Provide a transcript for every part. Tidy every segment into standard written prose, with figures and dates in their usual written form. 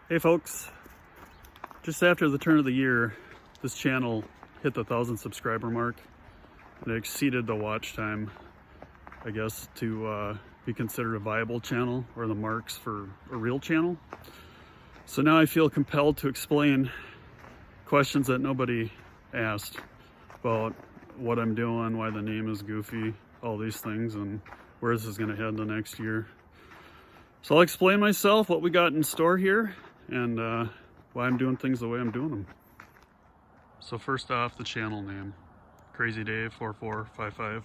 Hey folks, just after the turn of the year, this channel hit the 1,000 subscriber mark and it exceeded the watch time, I guess, to be considered a viable channel or the marks for a real channel. So now I feel compelled to explain questions that nobody asked about what I'm doing, why the name is goofy, all these things, and where this is going to head the next year. So I'll explain myself, what we got in store here, and why I'm doing things the way I'm doing them. So first off, the channel name, Crazy Dave 4455.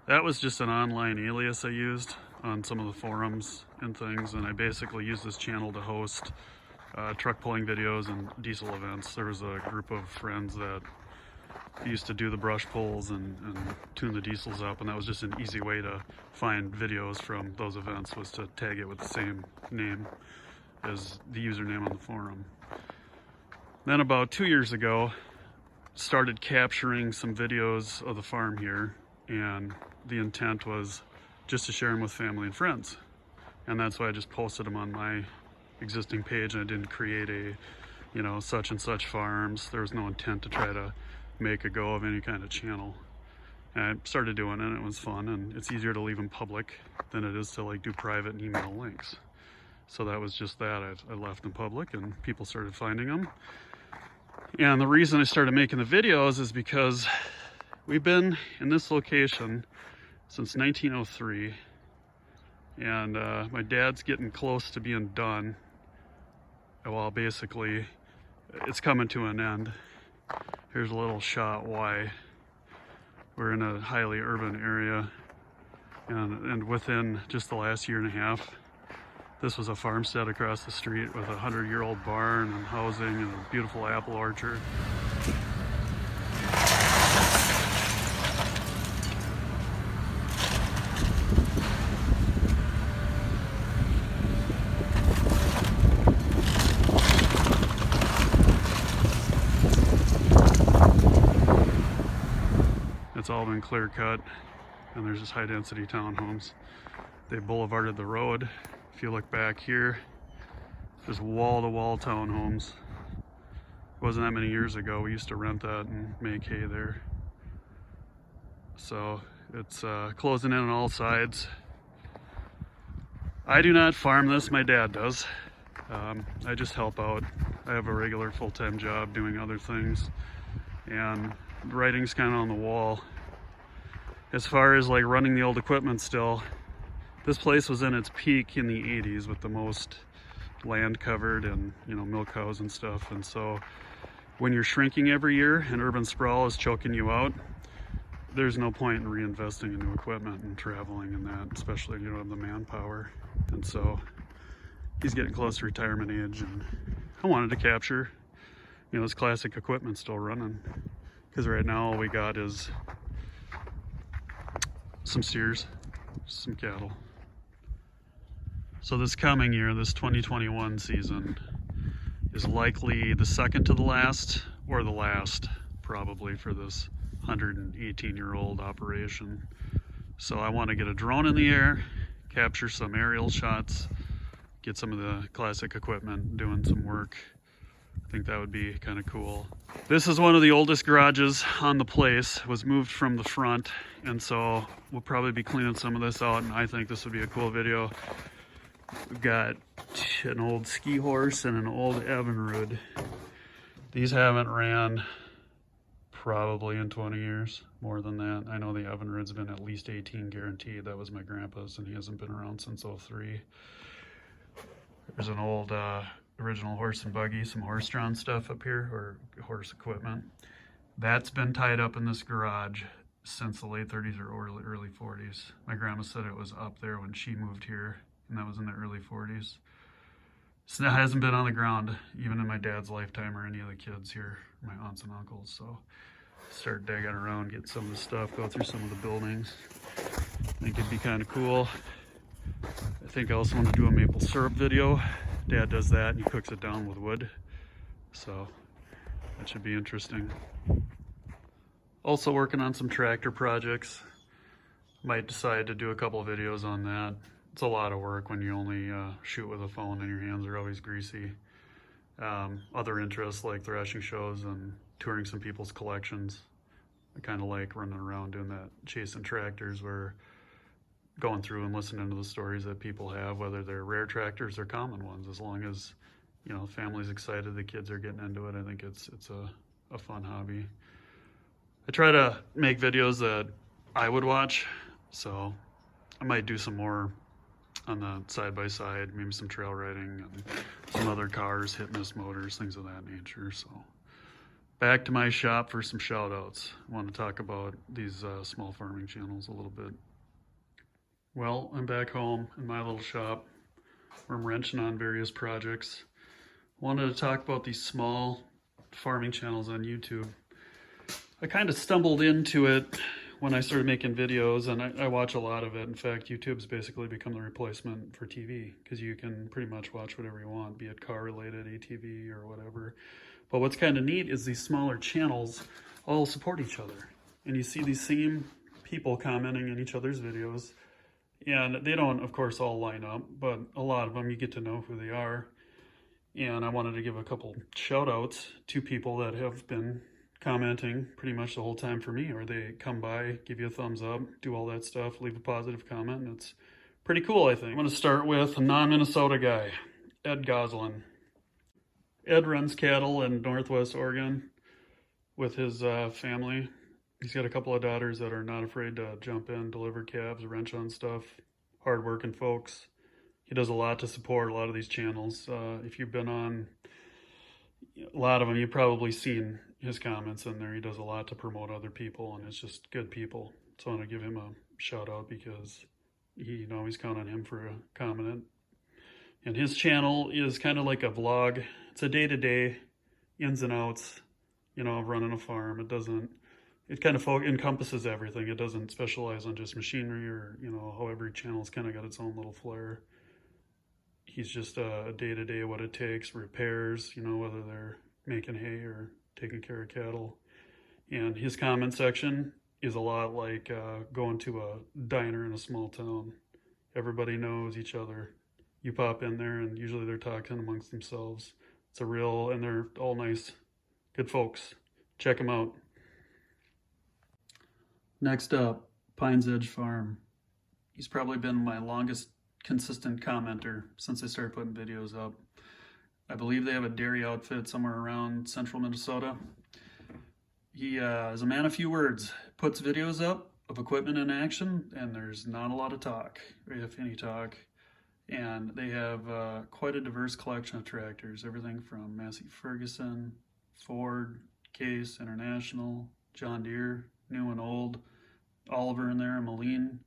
That was just an online alias I used on some of the forums and things, and I basically used this channel to host truck pulling videos and diesel events. There was a group of friends that used to do the brush pulls and tune the diesels up, and that was just an easy way to find videos from those events, was to tag it with the same name as the username on the forum. Then about 2 years ago, started capturing some videos of the farm here, and the intent was just to share them with family and friends. And that's why I just posted them on my existing page, and I didn't create a, such and such farms. There was no intent to try to make a go of any kind of channel. And I started doing it, and it was fun, and it's easier to leave them public than it is to like do private and email links. So that was just that. I left them public and people started finding them. And the reason I started making the videos is because we've been in this location since 1903, and my dad's getting close to being done. Well, basically it's coming to an end. Here's a little shot why. We're in a highly urban area, and within just the last year and a half, this was a farmstead across the street with a 100-year-old barn and housing and a beautiful apple orchard. It's all been clear cut, and there's just high density townhomes. They boulevarded the road. If you look back here, there's wall-to-wall townhomes. It wasn't that many years ago. We used to rent that and make hay there. So it's closing in on all sides. I do not farm this, my dad does. I just help out. I have a regular full-time job doing other things, and the writing's kind of on the wall. As far as like running the old equipment still, this place was in its peak in the 80s with the most land covered and, milk cows and stuff. And so when you're shrinking every year and urban sprawl is choking you out, there's no point in reinvesting in new equipment and traveling and that, especially if you don't have the manpower. And so he's getting close to retirement age, and I wanted to capture, this classic equipment still running. Because right now all we got is some steers, some cattle. So this coming year, this 2021 season, is likely the second to the last, or the last, probably, for this 118-year-old operation. So I want to get a drone in the air, capture some aerial shots, get some of the classic equipment doing some work. I think that would be kind of cool. This is one of the oldest garages on the place. It was moved from the front, and so we'll probably be cleaning some of this out, and I think this would be a cool video. We've got an old ski horse and an old Evinrude. These haven't ran probably in 20 years, more than that. I know the Evinrude's been at least 18 guaranteed. That was my grandpa's, and he hasn't been around since '03. There's an old original horse and buggy, some horse-drawn stuff up here, or horse equipment. That's been tied up in this garage since the late 30s or early 40s. My grandma said it was up there when she moved here, and that was in the early 40s. So that hasn't been on the ground, even in my dad's lifetime or any of the kids here, my aunts and uncles. So start digging around, get some of the stuff, go through some of the buildings. I think it'd be kind of cool. I think I also want to do a maple syrup video. Dad does that, and he cooks it down with wood. So that should be interesting. Also working on some tractor projects. Might decide to do a couple of videos on that. it's a lot of work when you only shoot with a phone and your hands are always greasy. Other interests like thrashing shows and touring some people's collections. I kind of like running around doing that, chasing tractors, where going through and listening to the stories that people have, whether they're rare tractors or common ones. As long as, you know, the family's excited, the kids are getting into it, I think it's a fun hobby. I try to make videos that I would watch, so I might do some more on the side-by-side, maybe some trail riding and some other cars, hitness motors, things of that nature. So back to my shop for some shout outs. I want to talk about these small farming channels a little bit. Well, I'm back home in my little shop where I'm wrenching on various projects. Wanted to talk about these small farming channels on YouTube. I kind of stumbled into it when I started making videos, and I watch a lot of it. In fact, YouTube's basically become the replacement for TV because you can pretty much watch whatever you want, be it car related, ATV, or whatever. But what's kind of neat is these smaller channels all support each other. And you see these same people commenting in each other's videos. And they don't, of course, all line up, but a lot of them you get to know who they are. And I wanted to give a couple shout outs to people that have been commenting pretty much the whole time for me, or they come by, give you a thumbs up, do all that stuff, leave a positive comment, and it's pretty cool, I think. I'm going to start with a non-Minnesota guy, Ed Gosselin. Ed runs cattle in Northwest Oregon with his family. He's got a couple of daughters that are not afraid to jump in, deliver calves, wrench on stuff, hard-working folks. He does a lot to support a lot of these channels. If you've been on a lot of them, you've probably seen his comments in there. He does a lot to promote other people, and it's just good people. So I want to give him a shout out because you can always count on him for a comment. And his channel is kind of like a vlog. It's a day-to-day ins and outs, you know, of running a farm. It kind of encompasses everything. It doesn't specialize on just machinery or, you know, how every channel's kind of got its own little flair. He's just a day-to-day what it takes, repairs, you know, whether they're making hay or taking care of cattle. And his comment section is a lot like going to a diner in a small town. Everybody knows each other. You pop in there and usually they're talking amongst themselves. And they're all nice, good folks. Check them out. Next up, Pines Edge Farm. He's probably been my longest consistent commenter since I started putting videos up. I believe they have a dairy outfit somewhere around central Minnesota. He is a man of few words, puts videos up of equipment in action, and there's not a lot of talk, if any talk. And they have quite a diverse collection of tractors, everything from Massey Ferguson, Ford, Case, International, John Deere, new and old, Oliver in there, Moline.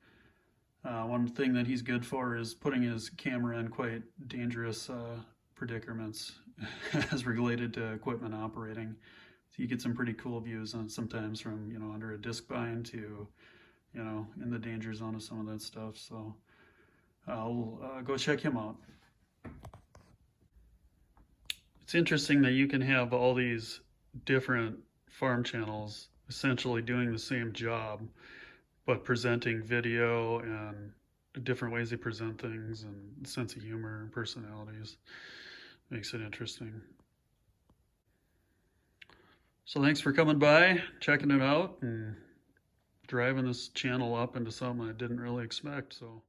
One thing that he's good for is putting his camera in quite dangerous predicaments as related to equipment operating. So you get some pretty cool views on sometimes from, you know, under a disc bind to, you know, in the danger zone of some of that stuff. So I'll go check him out. It's interesting that you can have all these different farm channels essentially doing the same job, but presenting video and different ways they present things and sense of humor and personalities. Makes it interesting. So thanks for coming by, checking it out, and driving this channel up into something I didn't really expect. So.